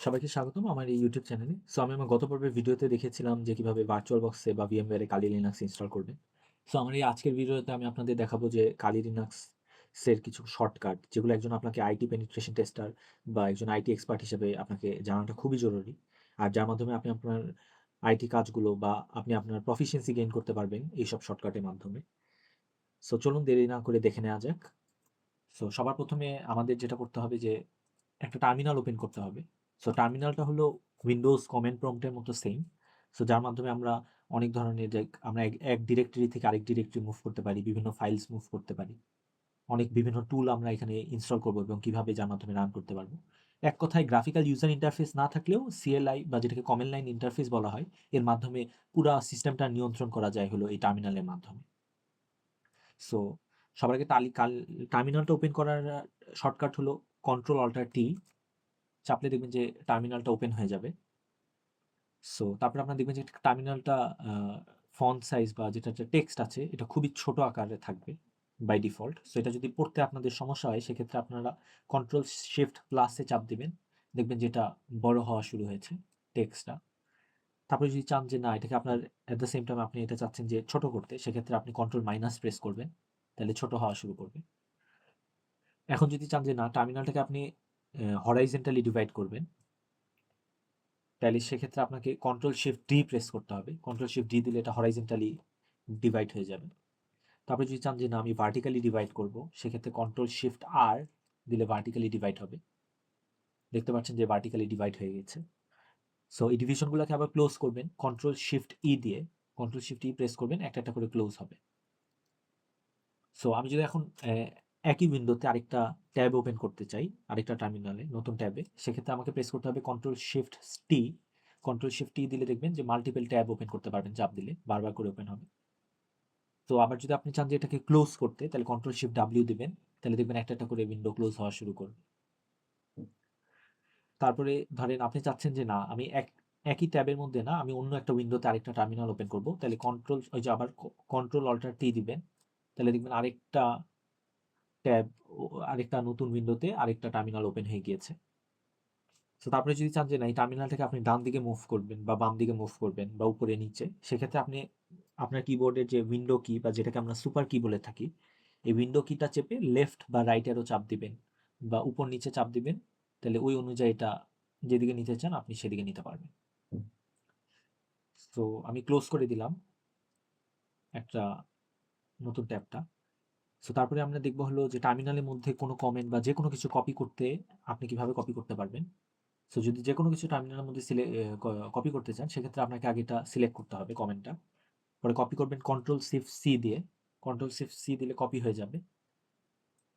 সবাইকে স্বাগতম আমার এই ইউটিউব চ্যানেলে। আমি আমার গত পর্বের ভিডিওতে দেখেছিলাম যে কিভাবে ভার্চুয়াল বক্সে বা VMware এ Kali Linux ইনস্টল করবেন। আমার এই আজকের ভিডিওতে আমি আপনাদের দেখাবো যে Kali Linux এর কিছু শর্টকাট যেগুলো একজন আপনাকে আইটি পেনিট্রেশন টেস্টার বা একজন আইটি এক্সপার্ট হিসেবে আপনাকে জানাটা খুবই জরুরি। আর যার মাধ্যমে আপনি আপনার আইটি কাজগুলো বা আপনি আপনার প্রফিশিয়েন্সি গেইন করতে পারবেন এইসব শর্টকাটের মাধ্যমে। চলুন দেরি না করে দেখে নেওয়া যাক। সবার ১ম এ আমাদের যেটা করতে হবে যে একটা টার্মিনাল ওপেন করতে হবে। টার্মিনালটা হলো উইন্ডোজ কমান্ড প্রম্পটের মতো সেইম। যার মাধ্যমে আমরা অনেক ধরনের যে আমরা এক ডিরেক্টরি থেকে আরেক ডিরেক্টরি মুভ করতে পারি, বিভিন্ন ফাইলস মুভ করতে পারি। বিভিন্ন টুল আমরা এখানে ইনস্টল করব এবং কিভাবে যার মাধ্যমে রান করতে পারবো। এক কথায় গ্রাফিক্যাল ইউজার ইন্টারফেস না থাকলেও CLI বা যেটাকে কমান্ড লাইন ইন্টারফেস বলা হয়, এর মাধ্যমে পুরা সিস্টেমটা নিয়ন্ত্রণ করা যায় হলো এই টার্মিনালের মাধ্যমে। সো সবার আগে টার্মিনালটা ওপেন করার শর্টকাট হলো Ctrl-Alt-T চাপলে দেখবেন যে টার্মিনালটা ওপেন হয়ে যাবে। তারপরে আপনারা দেখবেন যে টার্মিনালটা ফন্ট সাইজ বা যেটা টেক্সট আছে এটা খুবই ছোট আকারে থাকবে বাই ডিফল্ট। এটা যদি পড়তে আপনাদের সমস্যা হয় সেক্ষেত্রে আপনারা Ctrl-Shift++ এ চাপ দিবেন। দেখবেন যে এটা বড় হওয়া শুরু হয়েছে টেক্সটটা। তারপরে যদি চান যে না এটাকে আপনার এট দ্য সেম টাইম আপনি এটা চাচ্ছেন যে ছোট করতে, সেক্ষেত্রে আপনি Ctrl- প্রেস করবেন। তাহলে ছোট হওয়া শুরু করবে। এখন যদি চান যে না টার্মিনালটাকে আপনি হরাইজন্টালি ডিভাইড করবেন, তাহলে সেক্ষেত্রে আপনাকে Ctrl-Shift-D প্রেস করতে হবে। Ctrl-Shift-D দিলে এটা হরাইজন্টালি ডিভাইড হয়ে যাবে। তারপরে যদি চান যে না আমি ভার্টিক্যালি ডিভাইড করব, সেক্ষেত্রে Ctrl-Shift-R দিলে ভার্টিক্যালি ডিভাইড হবে। দেখতে পাচ্ছেন যে ভার্টিক্যালি ডিভাইড হয়ে গেছে। এই ডিভিশনগুলোকে আবার ক্লোজ করবেন Ctrl-Shift-E দিয়ে। Ctrl-Shift-E প্রেস করবেন, একটা একটা করে ক্লোজ হবে। আমি যদি এখন একই উইন্ডোতে আরেকটা ট্যাব ওপেন করতে চাই, আরেকটা টার্মিনালে নতুন ট্যাবে, সেক্ষেত্রে আমাকে প্রেস করতে হবে Ctrl-Shift-T। Ctrl-Shift-T দিলে দেখবেন যে মাল্টিপল ট্যাব ওপেন করতে পারবেন, চাপ দিলে বারবার করে ওপেন হবে। আবার যদি আপনি চান যে এটাকে ক্লোজ করতে, তাহলে Ctrl-Shift-W দিবেন, তাহলে দেখবেন একটা একটা করে উইন্ডো ক্লোজ হওয়া শুরু করবে। তারপরে ধরেন আপনি চাচ্ছেন যে না আমি একই ট্যাবের মধ্যে না আমি অন্য একটা উইন্ডোতে আরেকটা টার্মিনাল ওপেন করব, তাহলে আবার Ctrl-Alt-T দিবেন, তাহলে দেখবেন আরেকটা ট্যাব আরেকটা নতুন উইন্ডোতে আরেকটা টার্মিনাল ওপেন হয়ে গিয়েছে। তারপরে যদি চান যে না এই টার্মিনালটাকে আপনি ডান দিকে মুভ করবেন বা বাম দিকে মুভ করবেন বা উপরে নিচে, সেক্ষেত্রে আপনি আপনার কিবোর্ডের যে উইন্ডো কি বা যেটাকে আমরা সুপার কি বলে থাকি, এই উইন্ডো কিটা চেপে লেফট বা রাইট অ্যারো চাপ দিবেন বা উপর নিচে চাপ দিবেন, তাহলে ওই অনুযায়ী এটা যেদিকে নিতে চান আপনি সেদিকে নিতে পারবেন। আমি ক্লোজ করে দিলাম একটা নতুন ট্যাবটা। তারপরে আমরা দেখবো হলো যে টার্মিনালের মধ্যে কোনো কমেন্ট বা যে কোনো কিছু কপি করতে আপনি কিভাবে কপি করতে পারবেন। যদি যে কোনো কিছু টার্মিনালের মধ্যে কপি করতে চান, সেক্ষেত্রে আপনাকে আগে এটা সিলেক্ট করতে হবে কমেন্টটা। পরে কপি করবেন Ctrl-Shift-C দিয়ে। Ctrl-Shift-C দিলে কপি হয়ে যাবে।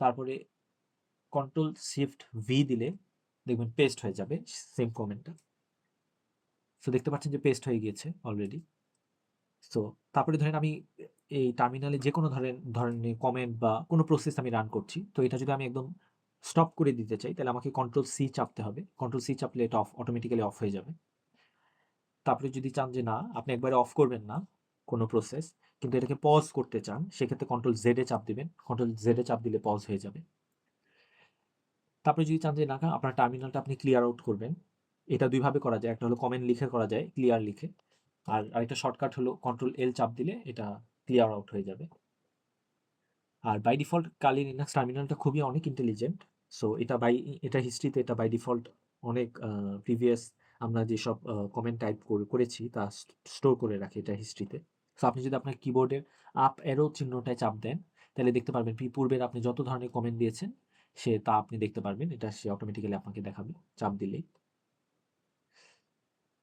তারপরে Ctrl-Shift-V দিলে দেখবেন পেস্ট হয়ে যাবে সেম কমেন্টটা। দেখতে পাচ্ছেন যে পেস্ট হয়ে গিয়েছে অলরেডি। সো তারপরে ধরেন আমি এই টার্মিনালে যে কোনো ধরনের কমেন্ট বা কোনো প্রসেস আমি রান করছি, তো এটা যদি আমি একদম স্টপ করে দিতে চাই, তাহলে আমাকে Ctrl-C চাপতে হবে। Ctrl-C চাপলে এটা অটোমেটিক্যালি অফ হয়ে যাবে। তারপরে যদি চান যে না আপনি একবারে অফ করবেন না কোনো প্রসেস, কিন্তু এটাকে পজ করতে চান, সেক্ষেত্রে Ctrl-Z এ চাপ দিবেন। Ctrl-Z এ চাপ দিলে পজ হয়ে যাবে। তারপরে যদি চান যে না আপনার টার্মিনালটা আপনি ক্লিয়ার আউট করবেন, এটা দুইভাবে করা যায়। একটা হলো কমেন্ট লিখে করা যায়, ক্লিয়ার লিখে। আর আরেকটা শর্টকাট হলো Ctrl-L চাপ দিলে এটা ক্লিয়ার আউট হয়ে যাবে। আর বাই ডিফল্ট Kali Linux টার্মিনালটা খুবই অনেক ইন্টেলিজেন্ট। এটা হিস্ট্রিতে এটা বাই ডিফল্ট অনেক প্রিভিয়াস আমরা যেসব কমেন্ট টাইপ করেছি তা স্টোর করে রাখে এটা হিস্ট্রিতে। আপনি যদি আপনার কিবোর্ডের আপ অ্যারো চিহ্নটায় চাপ দেন, তাহলে দেখতে পারবেন পূর্বের আপনি যত ধরনের কমেন্ট দিয়েছেন তা আপনি দেখতে পারবেন। এটা সে অটোমেটিক্যালি আপনাকে দেখাবে চাপ দিলেই।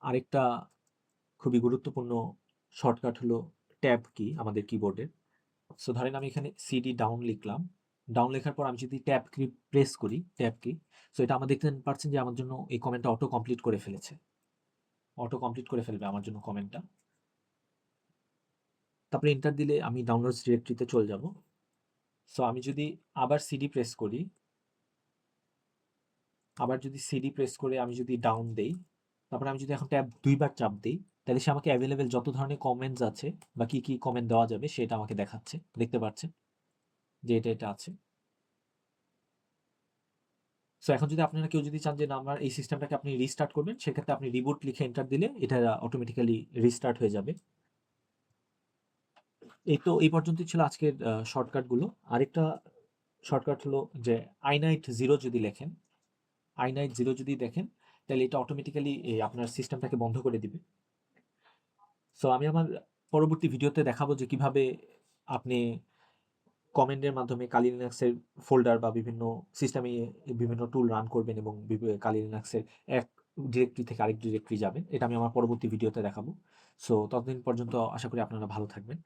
আরেকটা খুবই গুরুত্বপূর্ণ শর্টকাট হলো ট্যাব কি আমাদের কিবোর্ডের। ধরেন আমি এখানে সিডি ডাউন লিখলাম। ডাউন লেখার পর আমি যদি ট্যাব কি প্রেস করি, ট্যাব কি, এটা আমার দেখতে পাচ্ছেন যে আমার জন্য এই কমেন্টটা অটো কমপ্লিট করে ফেলেছে। অটো কমপ্লিট করে ফেলবে আমার জন্য কমেন্টটা। তারপরে এন্টার দিলে আমি ডাউনলোডস ডিরেক্টরিতে চলে যাব। আমি যদি আবার সিডি প্রেস করি, আবার যদি সিডি প্রেস করে আমি যদি ডাউন দেই, তারপরে আমি যদি এখন ট্যাব দুইবার চাপ দিই, তাহলে সে আমাকে অ্যাভেলেবেল যত ধরনের কমেন্টস আছে বা কি কি কমেন্ট দেওয়া যাবে সেটা আমাকে দেখাচ্ছে। দেখতে পাচ্ছেন যে এটা আছে। সো এখন যদি আপনারা কেউ যদি চান যে না আমার এই সিস্টেমটাকে আপনি রিস্টার্ট করবেন, সেক্ষেত্রে আপনি রিবুট লিখে এন্টার দিলে এটা অটোমেটিক্যালি রিস্টার্ট হয়ে যাবে। এই পর্যন্তই ছিল আজকের শর্টকাটগুলো। আরেকটা শর্টকাট হলো যে i-night 0 যদি লেখেন, i-night 0 যদি দেখেন, তাহলে এটা অটোমেটিক্যালি আপনার সিস্টেমটাকে বন্ধ করে দিবে। সো আমি আমার পরবর্তী ভিডিওতে দেখাবো যে কিভাবে আপনি কমান্ডের মাধ্যমে কালি লিনাক্সের ফোল্ডার বা বিভিন্ন সিস্টেমে বিভিন্ন টুল রান করবেন এবং কালি লিনাক্সের এক ডিরেক্টরি থেকে আরেক ডিরেক্টরি যাবেন। এটা আমি আমার পরবর্তী ভিডিওতে দেখাবো। সো ততদিন পর্যন্ত আশা করি আপনারা ভালো থাকবেন।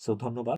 সো ধন্যবাদ।